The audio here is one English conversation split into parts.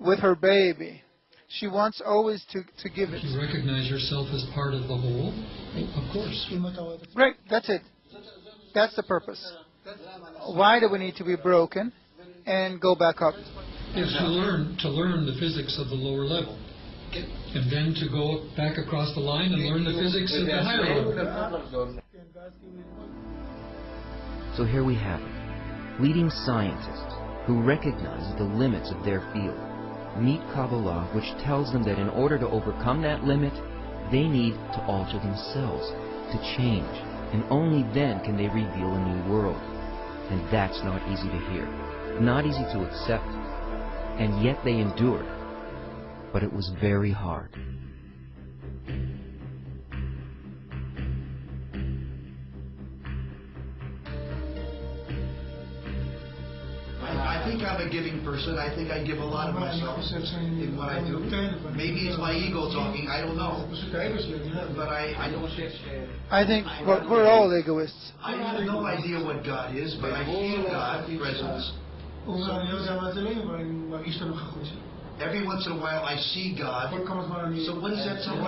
with her baby. She wants always to give it. You recognize yourself as part of the whole, of course. Right, that's it. That's the purpose. Why do we need to be broken and go back up? Is to learn the physics of the lower level. And then to go back across the line and learn the physics of the higher level. So here we have it. Leading scientists who recognize the limits of their field meet Kabbale, which tells them that in order to overcome that limit, they need to alter themselves, to change, and only then can they reveal a new world. And that's not easy to hear, not easy to accept, and yet they endured. But it was very hard. I think I'm a giving person. I think I give a lot of myself in what I do. Maybe it's my ego talking. I don't know. But I don't. I think we're all egoists. I have no idea what God is, but I feel God's presence. Every once in a while I see God. So what is that telling me?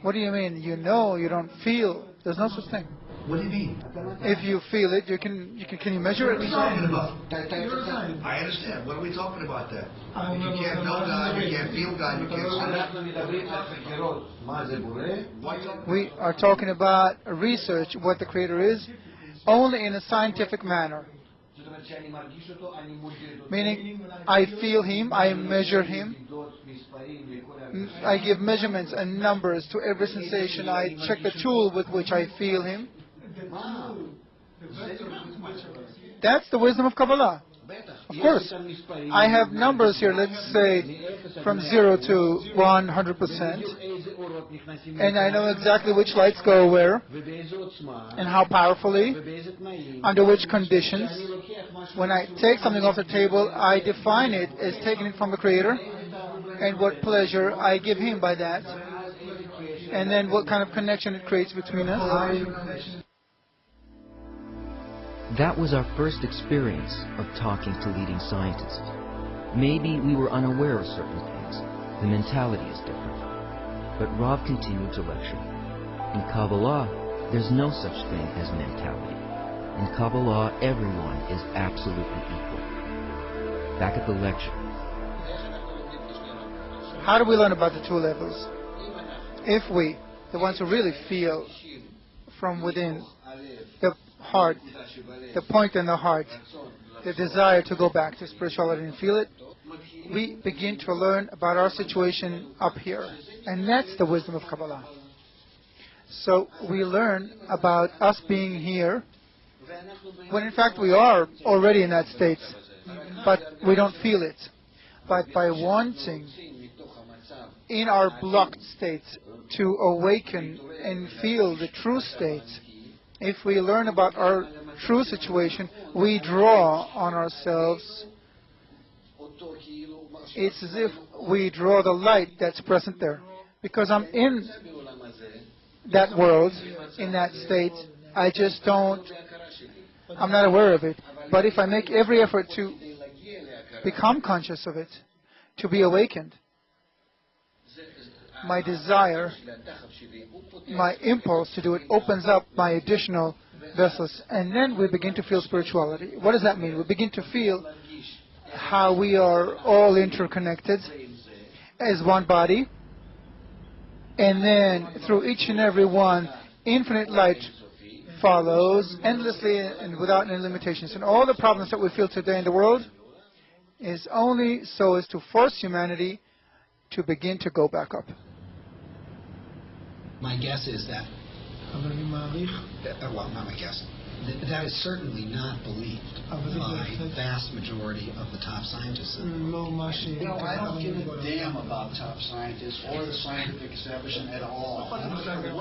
What do you mean? You know, you don't feel. There's no such thing. What do you mean? If you feel it, can you measure it? What are we talking about? I understand. What are we talking about then? If you can't know God, you can't feel God, you can't see. We are talking about research, what the Creator is, only in a scientific manner. Meaning, I feel Him, I measure Him, I give measurements and numbers to every sensation, I check the tool with which I feel Him. That's the wisdom of Kabbalah. Of course. I have numbers here, let's say from 0 to 100%. And I know exactly which lights go where, and how powerfully, under which conditions. When I take something off the table, I define it as taking it from the Creator, and what pleasure I give Him by that, and then what kind of connection it creates between us. That was our first experience of talking to leading scientists. Maybe we were unaware of certain things. The mentality is different. But Rav continued to lecture. In Kabbalah, there's no such thing as mentality. In Kabbalah, everyone is absolutely equal. Back at the lecture. How do we learn about the two levels? If we, the ones who really feel from within, the heart, the point in the heart, the desire to go back to spirituality and feel it, we begin to learn about our situation up here. And that's the wisdom of Kabbalah. So we learn about us being here, when in fact we are already in that state, but we don't feel it. But by wanting, in our blocked state, to awaken and feel the true state, if we learn about our true situation, we draw on ourselves. It's as if we draw the light that's present there. Because I'm in that world, in that state, I just I'm not aware of it. But if I make every effort to become conscious of it, to be awakened, my desire, my impulse to do it opens up my additional vessels, and then we begin to feel spirituality. What does that mean? We begin to feel how we are all interconnected as one body, and then through each and every one, infinite light follows endlessly and without any limitations. And all the problems that we feel today in the world is only so as to force humanity to begin to go back up. My guess is that, well, not my guess, that is certainly not believed by the vast majority of the top scientists. I don't give a damn about top scientists or the scientific establishment at all. I don't care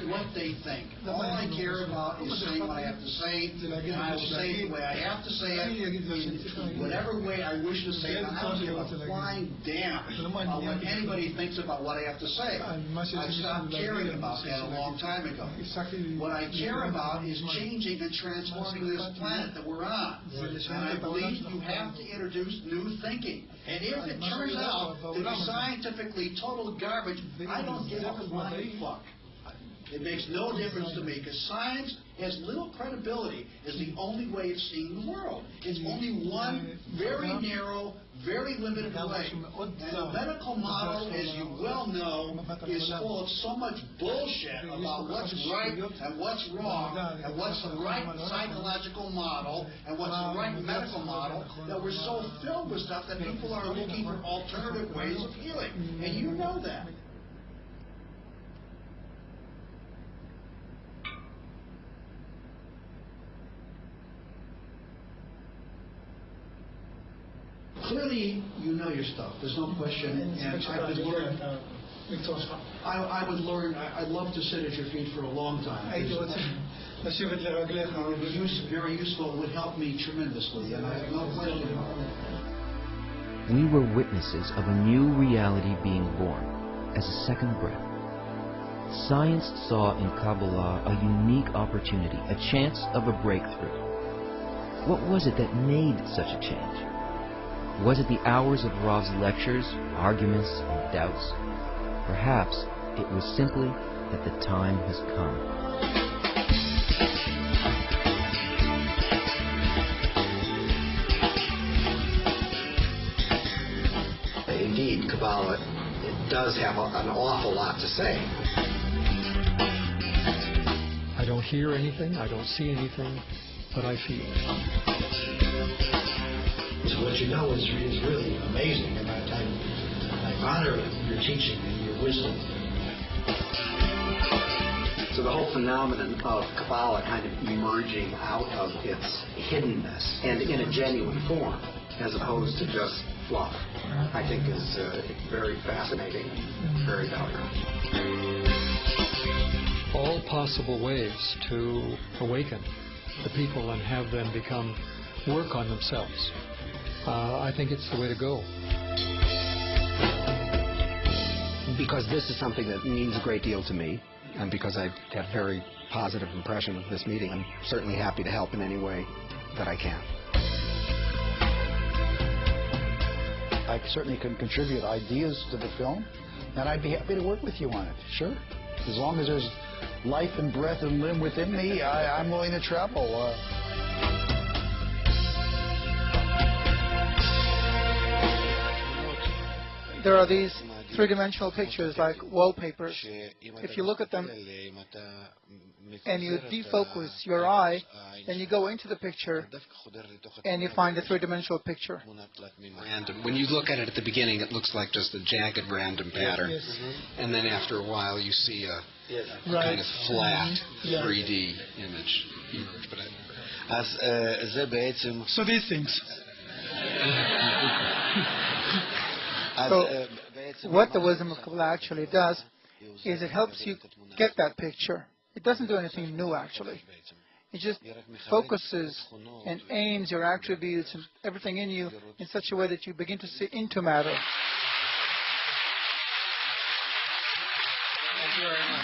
what they think. All I care about is saying what I have to say, and I will say it the way I have have to say it whatever way I wish to say it. I don't give a flying damn about what anybody thinks about what I have to say. I've stopped caring about that a long time ago. What I care about is changing and transforming this planet that we're on. And I believe you have to introduce new thinking. And if it turns out to be scientifically total garbage, I don't give a flying fuck. It makes no difference to me, because science has little credibility as the only way of seeing the world. It's only one very narrow, very limited way. And the medical model, as you well know, is full of so much bullshit about what's right and what's wrong, and what's the right psychological model, and what's the right medical model, that we're so filled with stuff that people are looking for alternative ways of healing. And you know that. Clearly, you know your stuff. There's no question. And I'd love to sit at your feet for a long time. Very useful. It would help me tremendously, and I have no question about it. We were witnesses of a new reality being born as a second breath. Science saw in Kabbalah a unique opportunity, a chance of a breakthrough. What was it that made such a change? Was it the hours of Rav's lectures, arguments, and doubts? Perhaps it was simply that the time has come. Indeed, Kabbalah does have an awful lot to say. I don't hear anything, I don't see anything, but I feel. So what you know is really amazing, and I honor your teaching and your wisdom. So the whole phenomenon of Kabbalah kind of emerging out of its hiddenness and in a genuine form, as opposed to just fluff, I think is very fascinating, very valuable. All possible ways to awaken the people and have them work on themselves. I think it's the way to go. Because this is something that means a great deal to me, and because I have a very positive impression of this meeting, I'm certainly happy to help in any way that I can. I certainly can contribute ideas to the film, and I'd be happy to work with you on it, sure. As long as there's life and breath and limb within me, I'm willing to travel. There are these three-dimensional pictures like wallpapers. If you look at them and you defocus your eye, then you go into the picture and you find the three-dimensional picture. Random. When you look at it at the beginning, it looks like just a jagged random pattern. Yes. And then after a while, you see a kind of flat 3D image emerge. So these things. So what the wisdom of Kabbalah actually does is it helps you get that picture. It doesn't do anything new, actually. It just focuses and aims your attributes and everything in you in such a way that you begin to see into matter. Thank you very much.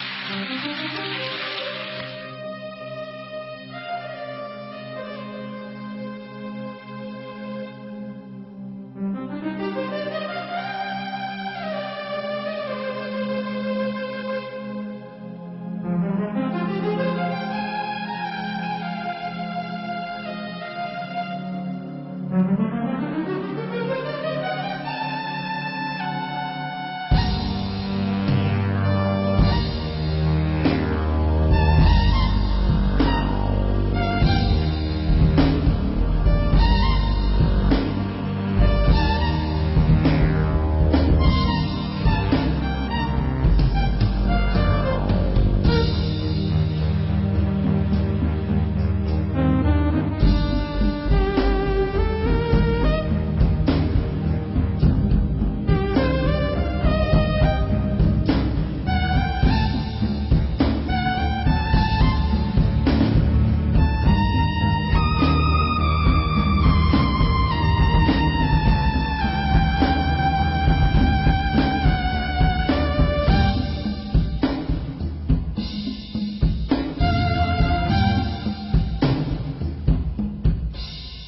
Mm-hmm.